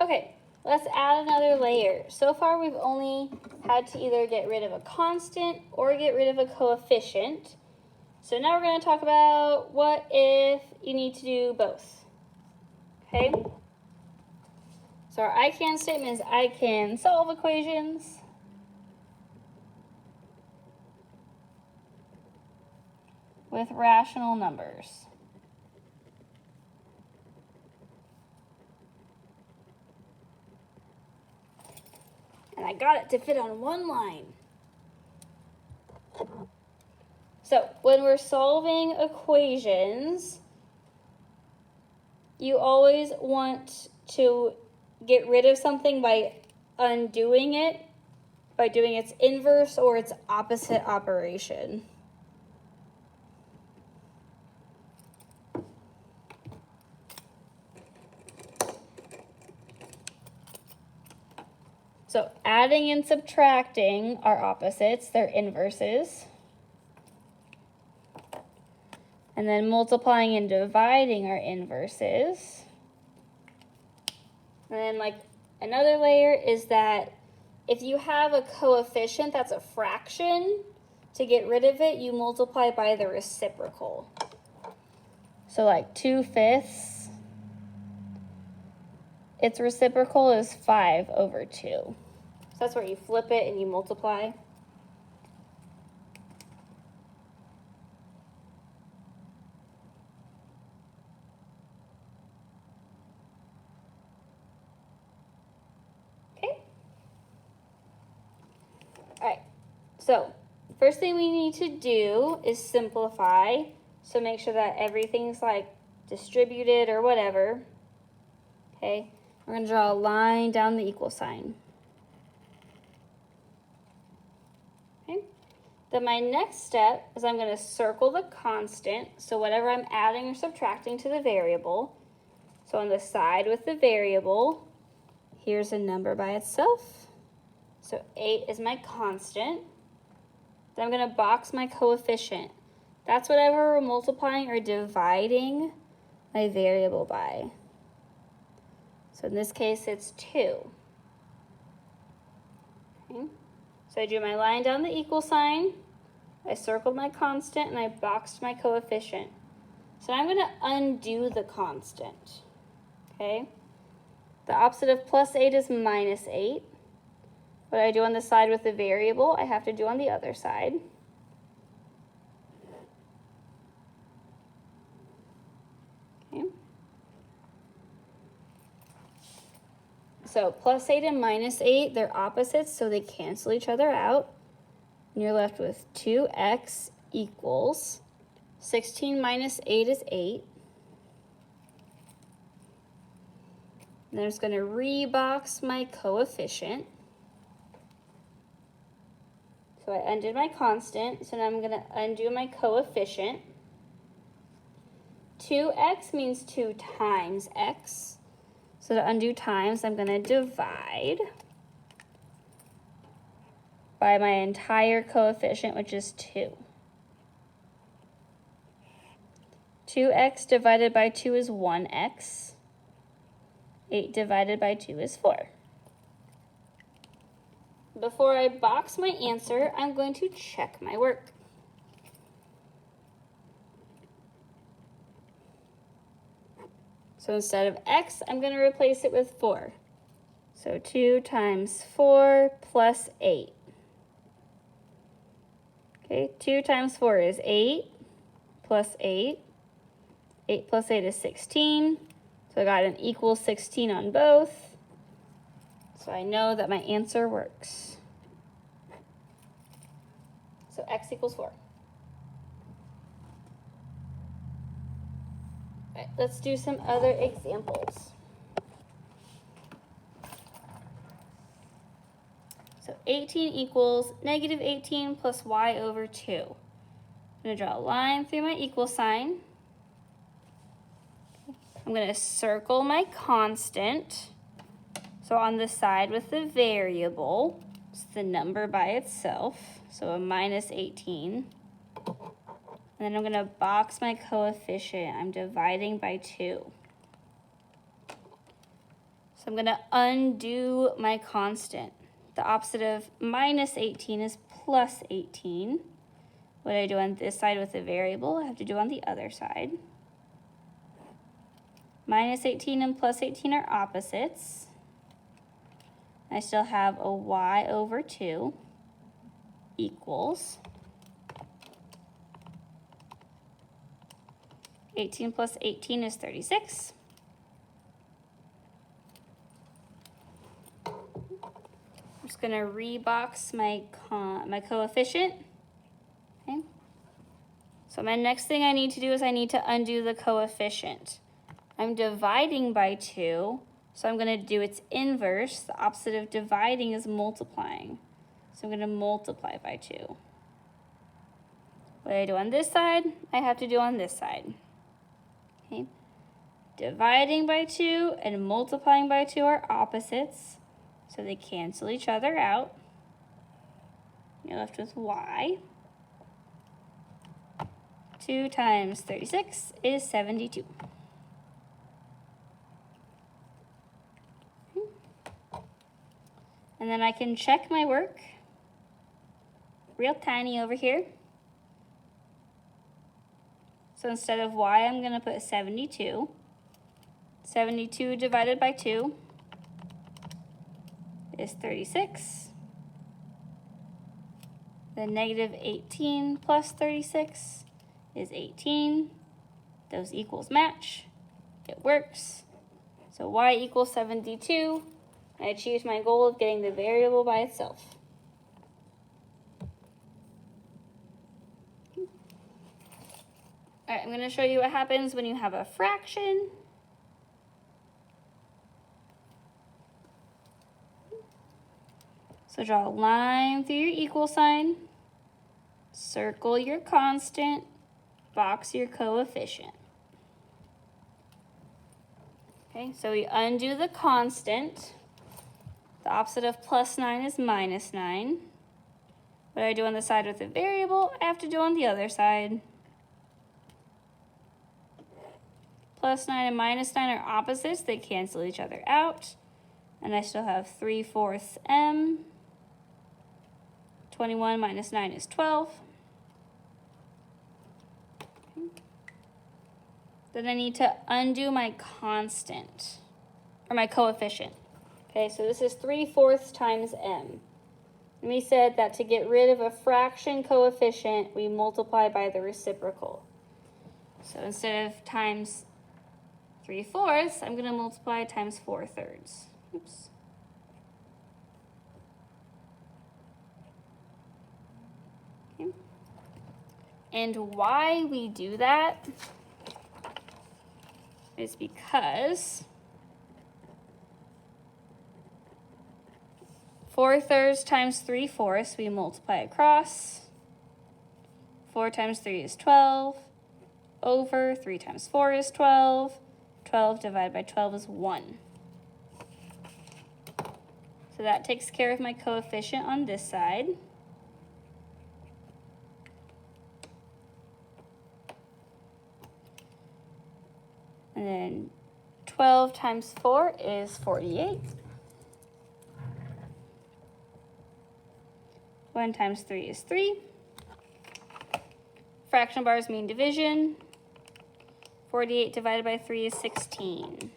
Okay, let's add another layer. So far we've only had to either get rid of a constant or get rid of a coefficient. So now we're going to talk about what if you need to do both. Okay? So our I can statement is I can solve equations. With rational numbers. And I got it to fit on one line. So when we're solving equations, you always want to get rid of something by undoing it, by doing its inverse or its opposite operation. So adding and subtracting are opposites, they're inverses. And then multiplying and dividing are inverses. And then like another layer is that if you have a coefficient that's a fraction, to get rid of it, you multiply by the reciprocal. So like 2/5, its reciprocal is 5/2. So that's where you flip it and you multiply. Okay. All right. So first thing we need to do is simplify. So make sure that everything's like distributed or whatever. Okay. We're going to draw a line down the equal sign. Okay. Then my next step is I'm going to circle the constant. So whatever I'm adding or subtracting to the variable. So on the side with the variable, here's a number by itself. So 8 is my constant. Then I'm going to box my coefficient. That's whatever we're multiplying or dividing my variable by. So in this case, it's 2. Okay. So I drew my line down the equal sign. I circled my constant and I boxed my coefficient. So now I'm going to undo the constant. Okay. The opposite of +8 is -8. What I do on the side with the variable, I have to do on the other side. Okay. So +8 and -8, they're opposites, so they cancel each other out. And you're left with 2x equals 16 minus 8 is 8. And I'm just going to rebox my coefficient. So I undid my constant, so now I'm going to undo my coefficient. 2x means 2 times x. So to undo times, I'm going to divide by my entire coefficient, which is 2. 2x divided by 2 is 1x. 8 divided by 2 is 4. Before I box my answer, I'm going to check my work. So instead of x, I'm going to replace it with 4. So 2 times 4 plus 8. Okay, 2 times 4 is 8 plus 8. 8 plus 8 is 16. So I got an equal 16 on both. So I know that my answer works. So x equals 4. All right, let's do some other examples. So 18 equals -18 plus y/2. I'm going to draw a line through my equal sign. I'm going to circle my constant. So on the side with the variable, it's the number by itself, so a -18. And then I'm going to box my coefficient. I'm dividing by 2. So I'm going to undo my constant. The opposite of minus 18 is plus 18. What I do on this side with the variable, I have to do on the other side. Minus 18 and plus 18 are opposites. I still have a y over 2 equals 18 plus 18 is 36. I'm just going to rebox my coefficient. Okay. So my next thing I need to do is I need to undo the coefficient. I'm dividing by 2, so I'm going to do its inverse. The opposite of dividing is multiplying. So I'm going to multiply by 2. What I do on this side, I have to do on this side. Okay. Dividing by 2 and multiplying by 2 are opposites, so they cancel each other out. You're left with y. 2 times 36 is 72. And then I can check my work. Real tiny over here. So instead of y, I'm going to put 72. 72 divided by 2 is 36. Then negative 18 plus 36 is 18. Those equals match. It works. So y equals 72. I achieved my goal of getting the variable by itself. All right, I'm going to show you what happens when you have a fraction. So draw a line through your equal sign, circle your constant, box your coefficient. Okay, so we undo the constant. The opposite of plus 9 is minus 9. What I do on the side with the variable, I have to do on the other side. Plus 9 and minus 9 are opposites. They cancel each other out. And I still have 3/4 m. 21 minus 9 is 12. Okay. Then I need to undo my constant, or my coefficient. Okay, so this is 3/4 times m. And we said that to get rid of a fraction coefficient, we multiply by the reciprocal. So instead of times 3/4, I'm going to multiply times 4/3. Oops. Okay. And why we do that is because 4/3 times 3/4, we multiply across. 4 times 3 is 12. Over 3 times 4 is 12. 12 divided by 12 is 1. So that takes care of my coefficient on this side. And then 12 times 4 is 48. 1 times 3 is 3. Fraction bars mean division. 48 divided by 3 is 16.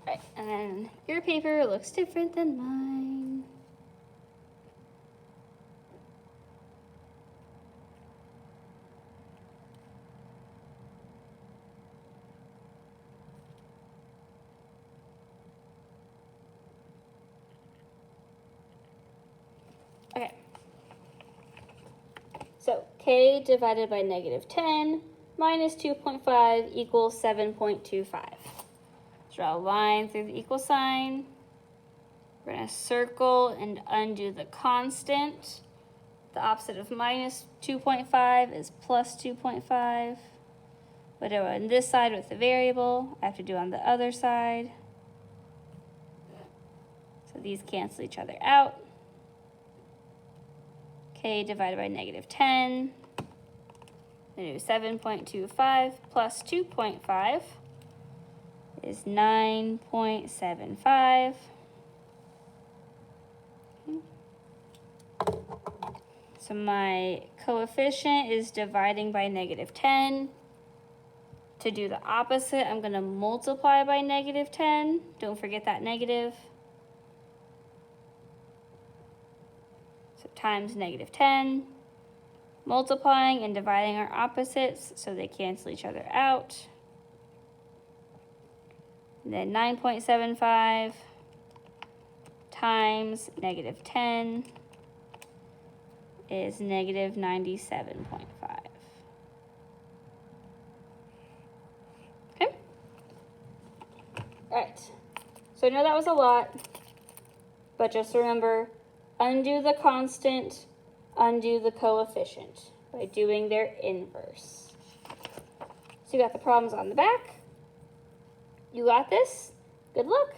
Right, and then your paper looks different than mine. Okay. So k divided by negative 10 minus 2.5 equals 7.25. Draw a line through the equal sign. We're going to circle and undo the constant. The opposite of minus 2.5 is plus 2.5. What do on this side with the variable, I have to do on the other side. So these cancel each other out. a divided by negative 10. Then do 7.25 plus 2.5 is 9.75. So my coefficient is dividing by negative 10. To do the opposite, I'm going to multiply by negative 10. Don't forget that negative. So times negative 10. Multiplying and dividing are opposites, so they cancel each other out. And then 9.75 times negative 10 is negative 97.5. Okay? All right. So I know that was a lot, but just remember, undo the constant, undo the coefficient by doing their inverse. So you got the problems on the back. You got this. Good luck.